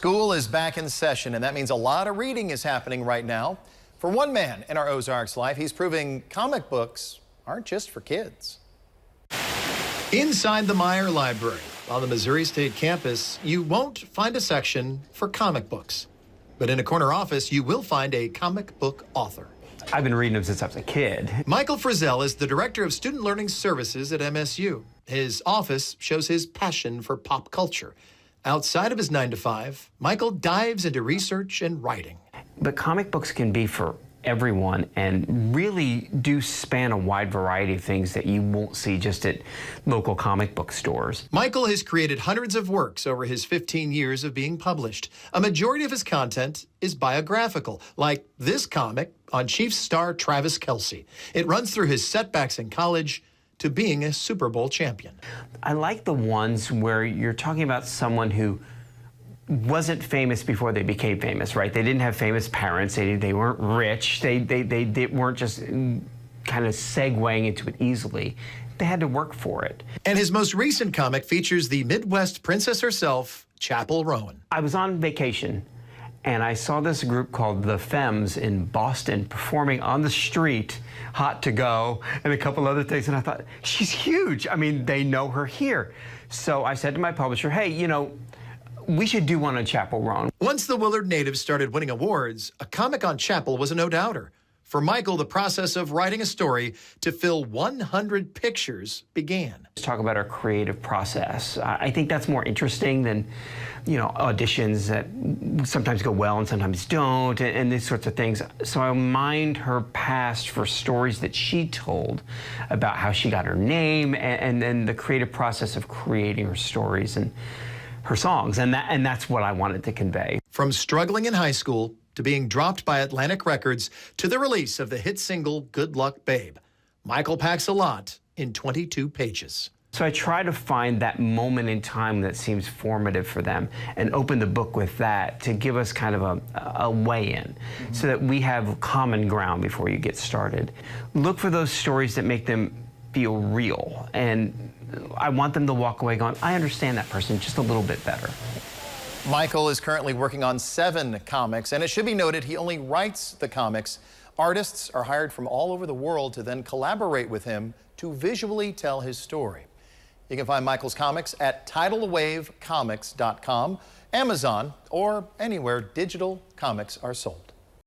School is back in session, and that means a lot of reading is happening right now. For one man in our Ozarks Life, he's proving comic books aren't just for kids. Inside the Meyer Library on the Missouri State campus, you won't find a section for comic books. But in a corner office, you will find a comic book author. I've been reading them since I was a kid. Michael Frizzell is the Director of Student Learning Services at MSU. His office shows his passion for pop culture. Outside of his 9-to-5, Michael dives into research and writing. But comic books can be for everyone and really do span a wide variety of things that you won't see just at local comic book stores. Michael has created hundreds of works over his 15 years of being published. A majority of his content is biographical, like this comic on Chiefs star Travis Kelce. It runs through his setbacks in college to being a Super Bowl champion. I like the ones where you're talking about someone who wasn't famous before they became famous, right? They didn't have famous parents. They weren't rich. They weren't just kind of segueing into it easily. They had to work for it. And his most recent comic features the Midwest princess herself, Chapel Rowan. I was on vacation, and I saw this group called the Femmes in Boston performing on the street, Hot to Go, and a couple other things, and I thought, she's huge. I mean, they know her here. So I said to my publisher, hey, you know, we should do one on Chapel Rowan. Once the Willard natives started winning awards, a comic on Chapel was a no-doubter. For Michael, the process of writing a story to fill 100 pictures began. Let's talk about our creative process. I think that's more interesting than, you know, auditions that sometimes go well and sometimes don't, and these sorts of things. So I mined her past for stories that she told about how she got her name and then the creative process of creating her stories and her songs, and that's what I wanted to convey. From struggling in high school to being dropped by Atlantic Records to the release of the hit single Good Luck Babe, Michael packs a lot in 22 pages. So I try to find that moment in time that seems formative for them and open the book with that to give us kind of a way in so that we have common ground before you get started. Look for those stories that make them feel real, and I want them to walk away going, I understand that person just a little bit better. Michael is currently working on 7 comics, and it should be noted he only writes the comics. Artists are hired from all over the world to then collaborate with him to visually tell his story. You can find Michael's comics at tidalwavecomics.com, Amazon, or anywhere digital comics are sold.